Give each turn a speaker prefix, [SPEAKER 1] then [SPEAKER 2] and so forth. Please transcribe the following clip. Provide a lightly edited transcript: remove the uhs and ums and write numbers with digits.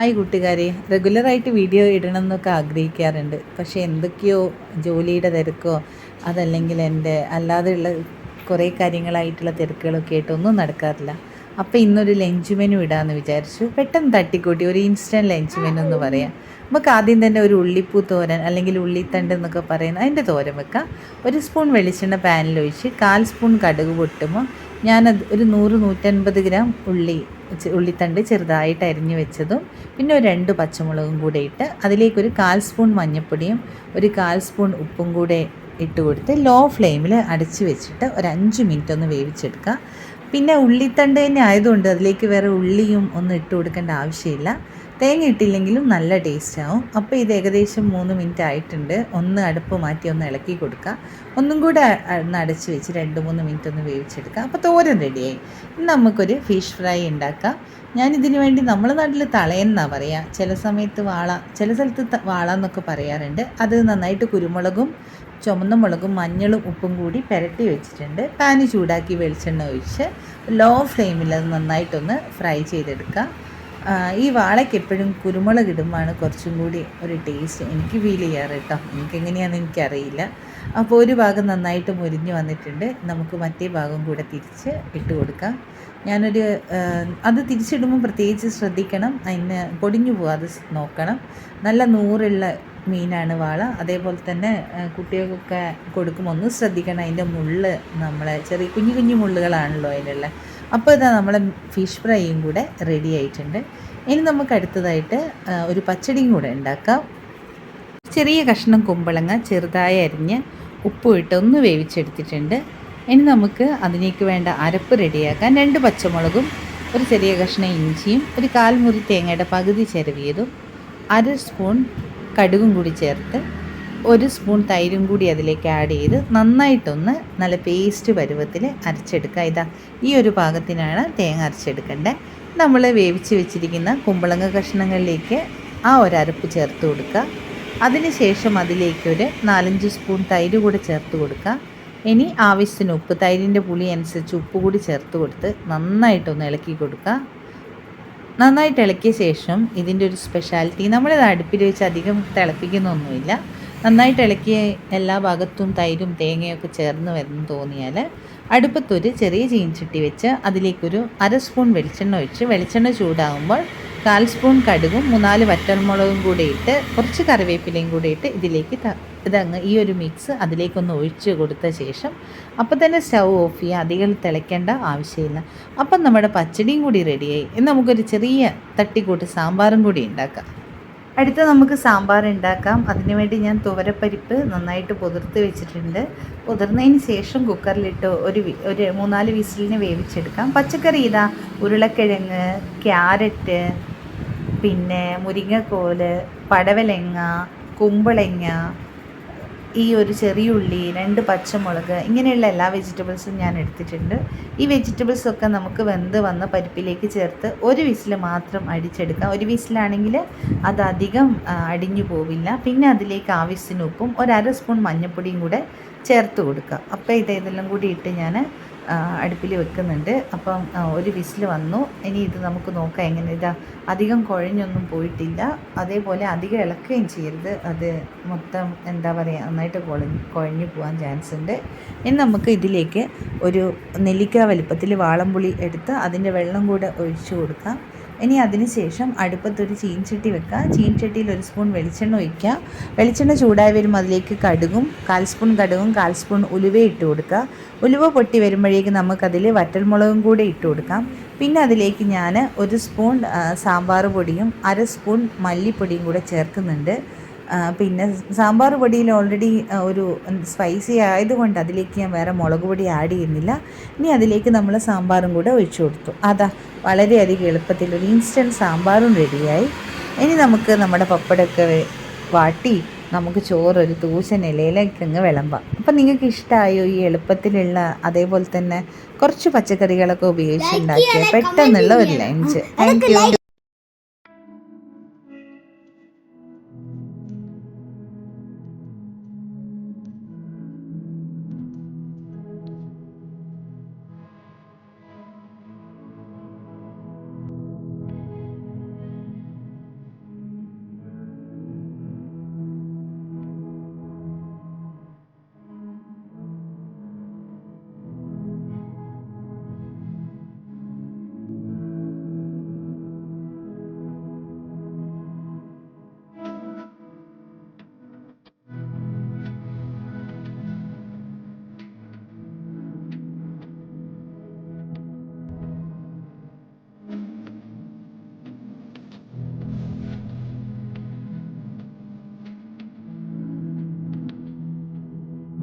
[SPEAKER 1] Hi കൂട്ടുകാരെ, റെഗുലറായിട്ട് video ഇടണം എന്നൊക്കെ ആഗ്രഹിക്കാറുണ്ട്. പക്ഷേ എന്തൊക്കെയോ ജോലിയുടെ തിരക്കോ അതല്ലെങ്കിൽ എൻ്റെ അല്ലാതെയുള്ള കുറേ കാര്യങ്ങളായിട്ടുള്ള തിരക്കുകളൊക്കെ ആയിട്ട് ഒന്നും നടക്കാറില്ല. അപ്പോൾ ഇന്നൊരു ലഞ്ച് മെനു ഇടാമെന്ന് വിചാരിച്ചു. പെട്ടെന്ന് തട്ടിക്കൂട്ടി ഒരു ഇൻസ്റ്റൻറ്റ് ലഞ്ച് മെനു എന്ന് പറയാം. നമുക്ക് ആദ്യം തന്നെ ഒരു ഉള്ളിപ്പൂ തോരൻ അല്ലെങ്കിൽ ഉള്ളിത്തണ്ട് എന്നൊക്കെ പറയുന്ന അതിൻ്റെ തോരൻ വെക്കാം. ഒരു സ്പൂൺ വെളിച്ചെണ്ണ പാനിലൊഴിച്ച് 1/4 സ്പൂൺ കടുക് പൊട്ടുമ്പോൾ ഞാനത് ഒരു 100-150 ഗ്രാം ഉള്ളിത്തണ്ട് ചെറുതായിട്ട് അരിഞ്ഞു വെച്ചതും പിന്നെ ഒരു 2 പച്ചമുളകും കൂടെ ഇട്ട് അതിലേക്കൊരു 1/4 സ്പൂൺ മഞ്ഞൾപ്പൊടിയും ഒരു 1/4 സ്പൂൺ ഉപ്പും കൂടെ ഇട്ട് കൊടുത്ത് ലോ ഫ്ലെയിമിൽ അടച്ച് വെച്ചിട്ട് ഒരു 5 മിനിറ്റ് ഒന്ന് വേവിച്ചെടുക്കുക. പിന്നെ ഉള്ളിത്തണ്ട് തന്നെ ആയതുകൊണ്ട് അതിലേക്ക് വേറെ ഉള്ളിയും ഒന്നും ഇട്ട് കൊടുക്കേണ്ട ആവശ്യമില്ല. തേങ്ങ ഇട്ടില്ലെങ്കിലും നല്ല ടേസ്റ്റ് ആവും. അപ്പോൾ ഇത് ഏകദേശം 3 മിനിറ്റ് ആയിട്ടുണ്ട്. ഒന്ന് അടുപ്പ് മാറ്റി ഒന്ന് ഇളക്കി കൊടുക്കുക. ഒന്നും കൂടെ ഒന്ന് അടച്ച് വെച്ച് 2-3 മിനിറ്റ് ഒന്ന് വേവിച്ചെടുക്കുക. അപ്പോൾ തോരൻ റെഡിയായി. നമുക്കൊരു ഫിഷ് ഫ്രൈ ഉണ്ടാക്കാം. ഞാനിതിന് വേണ്ടി നമ്മുടെ നാട്ടിൽ തളയെന്നാണ് പറയുക. ചില സമയത്ത് വാള, ചില സ്ഥലത്ത് വാള എന്നൊക്കെ പറയാറുണ്ട്. അത് നന്നായിട്ട് കുരുമുളകും ചുമന്ന മുളകും മഞ്ഞളും ഉപ്പും കൂടി പുരട്ടി വെച്ചിട്ടുണ്ട്. പാന് ചൂടാക്കി വെളിച്ചെണ്ണ ഒഴിച്ച് ലോ ഫ്ലെയിമിൽ അത് നന്നായിട്ടൊന്ന് ഫ്രൈ ചെയ്തെടുക്കുക. ഈ വാളയ്ക്ക് എപ്പോഴും കുരുമുളക് ഇടുമ്പോഴാണ് കുറച്ചും കൂടി ഒരു ടേസ്റ്റ് എനിക്ക് ഫീൽ ചെയ്യാറ് കേട്ടോ. എനിക്കെങ്ങനെയാണെന്ന് എനിക്കറിയില്ല. അപ്പോൾ ഒരു ഭാഗം നന്നായിട്ട് മുരിഞ്ഞ് വന്നിട്ടുണ്ട്. നമുക്ക് മറ്റേ ഭാഗം കൂടെ തിരിച്ച് ഇട്ട് കൊടുക്കാം. ഞാനൊരു അത് തിരിച്ചിടുമ്പോൾ പ്രത്യേകിച്ച് ശ്രദ്ധിക്കണം, അതിന് പൊടിഞ്ഞു പോകാതെ നോക്കണം. നല്ല നൂറുള്ള മീനാണ് വാള. അതേപോലെ തന്നെ കുട്ടികൾക്കൊക്കെ കൊടുക്കുമ്പോൾ ഒന്ന് ശ്രദ്ധിക്കണം. അതിൻ്റെ മുള്ള് നമ്മളെ ചെറിയ കുഞ്ഞു കുഞ്ഞു മുള്ളുകളാണല്ലോ അതിലുള്ള. അപ്പോൾ ഇതാ നമ്മളെ ഫിഷ് ഫ്രൈയും കൂടെ റെഡി ആയിട്ടുണ്ട്. ഇനി നമുക്ക് അടുത്തതായിട്ട് ഒരു പച്ചടിയും കൂടെ ഉണ്ടാക്കാം. ചെറിയ കഷ്ണം കുമ്പളങ്ങ ചെറുതായി അരിഞ്ഞ് ഉപ്പുമിട്ട് ഒന്ന് വേവിച്ചെടുത്തിട്ടുണ്ട്. ഇനി നമുക്ക് അതിലേക്ക് വേണ്ട അരപ്പ് റെഡിയാക്കാൻ 2 പച്ചമുളകും ഒരു ചെറിയ കഷ്ണം ഇഞ്ചിയും ഒരു 1/4 മുറി തേങ്ങയുടെ പകുതി ചിരവിയതും 1/2 സ്പൂൺ കടുകും കൂടി ചേർത്ത് 1 സ്പൂൺ തൈരും കൂടി അതിലേക്ക് ആഡ് ചെയ്ത് നന്നായിട്ടൊന്ന് നല്ല പേസ്റ്റ് പരുവത്തിൽ അരച്ചെടുക്കുക. ഇതാ ഈ ഒരു പാകത്തിനാണ് തേങ്ങ അരച്ചെടുക്കേണ്ടത്. നമ്മൾ വേവിച്ച് വെച്ചിരിക്കുന്ന കുമ്പളങ്ങ കഷ്ണങ്ങളിലേക്ക് ആ ഒരു അരപ്പ് ചേർത്ത് കൊടുക്കുക. അതിനുശേഷം അതിലേക്ക് ഒരു 4-5 സ്പൂൺ തൈര് കൂടി ചേർത്ത് കൊടുക്കുക. ഇനി ആവശ്യത്തിന് ഉപ്പ്, തൈരിൻ്റെ പുളി അനുസരിച്ച് ഉപ്പ് കൂടി ചേർത്ത് കൊടുത്ത് നന്നായിട്ടൊന്ന് ഇളക്കി കൊടുക്കുക. നന്നായിട്ട് ഇളക്കിയ ശേഷം ഇതിൻ്റെ ഒരു സ്പെഷ്യാലിറ്റി, നമ്മളിത് അടുപ്പിൽ വെച്ച് അധികം തിളപ്പിക്കുന്നൊന്നുമില്ല. നന്നായിട്ട് ഇളക്കിയ എല്ലാ ഭാഗത്തും തൈരും തേങ്ങയൊക്കെ ചേർന്ന് വരുന്നു തോന്നിയാൽ അടുപ്പത്തൊരു ചെറിയ ചീൻചട്ടി വെച്ച് അതിലേക്കൊരു 1/2 സ്പൂൺ വെളിച്ചെണ്ണ ഒഴിച്ച് വെളിച്ചെണ്ണ ചൂടാകുമ്പോൾ 1/4 സ്പൂൺ കടുകും 3-4 വറ്റൽമുളകും കൂടെ ഇട്ട് കുറച്ച് കറിവേപ്പിലയും കൂടെ ഇട്ട് ഇതിലേക്ക് ഇതങ്ങ് ഈ ഒരു മിക്സ് അതിലേക്കൊന്ന് ഒഴിച്ച് കൊടുത്ത ശേഷം അപ്പോൾ തന്നെ സ്റ്റൗ ഓഫ് ചെയ്യുക. അധികം തിളയ്ക്കേണ്ട ആവശ്യമില്ല. അപ്പം നമ്മുടെ പച്ചടിയും കൂടി റെഡിയായി. ഇനി നമുക്കൊരു ചെറിയ തട്ടിക്കൂട്ട് സാമ്പാറും കൂടി ഉണ്ടാക്കാം. അടുത്ത നമുക്ക് സാമ്പാർ ഉണ്ടാക്കാം. അതിനുവേണ്ടി ഞാൻ തുവരപ്പരിപ്പ് നന്നായിട്ട് പുതിർത്ത് വെച്ചിട്ടുണ്ട്. പുതിർന്നതിന് ശേഷം കുക്കറിലിട്ട് ഒരു 3-4 വിസിലിന് വേവിച്ചെടുക്കാം. പച്ചക്കറി ഇതാ ഉരുളക്കിഴങ്ങ്, ക്യാരറ്റ്, പിന്നെ മുരിങ്ങക്കോല്, പടവലങ്ങ, കുമ്പളങ്ങ, ഈ ഒരു ചെറിയ ഉള്ളി, 2 പച്ചമുളക്, ഇങ്ങനെയുള്ള എല്ലാ വെജിറ്റബിൾസും ഞാൻ എടുത്തിട്ടുണ്ട്. ഈ വെജിറ്റബിൾസൊക്കെ നമുക്ക് വെന്ത് വന്ന പരിപ്പിലേക്ക് ചേർത്ത് ഒരു വിസിൽ മാത്രം അടിച്ചെടുക്കാം. ഒരു വിസിലാണെങ്കിൽ അതധികം അടിഞ്ഞു പോവില്ല. പിന്നെ അതിലേക്ക് ആവശ്യത്തിന് ഉപ്പും 1/2 സ്പൂൺ മഞ്ഞൾപ്പൊടിയും കൂടെ ചേർത്ത് കൊടുക്കുക. അപ്പോൾ ഇതെല്ലാം കൂടി ഇട്ട് ഞാൻ അടുപ്പിൽ വെക്കുന്നുണ്ട്. അപ്പം ഒരു വിസിൽ വന്നു. ഇനി ഇത് നമുക്ക് നോക്കാം എങ്ങനെ. ഇതാ അധികം കുഴഞ്ഞൊന്നും പോയിട്ടില്ല. അതേപോലെ അധികം ഇളക്കുകയും ചെയ്യരുത്. അത് മൊത്തം എന്താ പറയുക നന്നായിട്ട് കുഴഞ്ഞു പോകാൻ ചാൻസ് ഉണ്ട്. ഇനി നമുക്ക് ഇതിലേക്ക് ഒരു നെല്ലിക്ക വലിപ്പത്തിൽ വാളംപുളി എടുത്ത് അതിൻ്റെ വെള്ളം കൂടെ ഒഴിച്ചു കൊടുക്കാം. ഇനി അതിന് ശേഷം അടുപ്പത്തൊരു ചീൻചട്ടി വെക്കുക. ചീൻചട്ടിയിൽ 1 സ്പൂൺ വെളിച്ചെണ്ണ ഒഴിക്കുക. വെളിച്ചെണ്ണ ചൂടായി വരുമ്പോൾ അതിലേക്ക് കടുകും 1/4 സ്പൂൺ കടുകും 1/4 സ്പൂൺ ഉലുവ ഇട്ട് കൊടുക്കുക. ഉലുവ പൊട്ടി വരുമ്പോഴേക്കും നമുക്കതിൽ വറ്റൽമുളകും കൂടി ഇട്ട് കൊടുക്കാം. പിന്നെ അതിലേക്ക് ഞാൻ 1 സ്പൂൺ സാമ്പാർ പൊടിയും 1/2 സ്പൂൺ മല്ലിപ്പൊടിയും കൂടെ ചേർക്കുന്നുണ്ട്. പിന്നെ സാമ്പാർ പൊടിയിൽ ഓൾറെഡി ഒരു സ്പൈസി ആയതുകൊണ്ട് അതിലേക്ക് ഞാൻ വേറെ മുളക് പൊടി ആഡ് ചെയ്യുന്നില്ല. ഇനി അതിലേക്ക് നമ്മൾ സാമ്പാറും കൂടെ ഒഴിച്ചു കൊടുത്തു. അതാ വളരെയധികം എളുപ്പത്തിൽ ഒരു ഇൻസ്റ്റൻറ്റ് സാമ്പാറും റെഡിയായി. ഇനി നമുക്ക് നമ്മുടെ പപ്പടമൊക്കെ വാട്ടി നമുക്ക് ചോറൊരു തൂശൻ ഇലയിലേക്കങ്ങ് വിളമ്പാം. അപ്പം നിങ്ങൾക്ക് ഇഷ്ടമായോ ഈ എളുപ്പത്തിലുള്ള അതേപോലെ തന്നെ കുറച്ച് പച്ചക്കറികളൊക്കെ ഉപയോഗിച്ചുണ്ടാക്കിയ പെട്ടെന്നുള്ള ഒരു ലഞ്ച്? Thank you.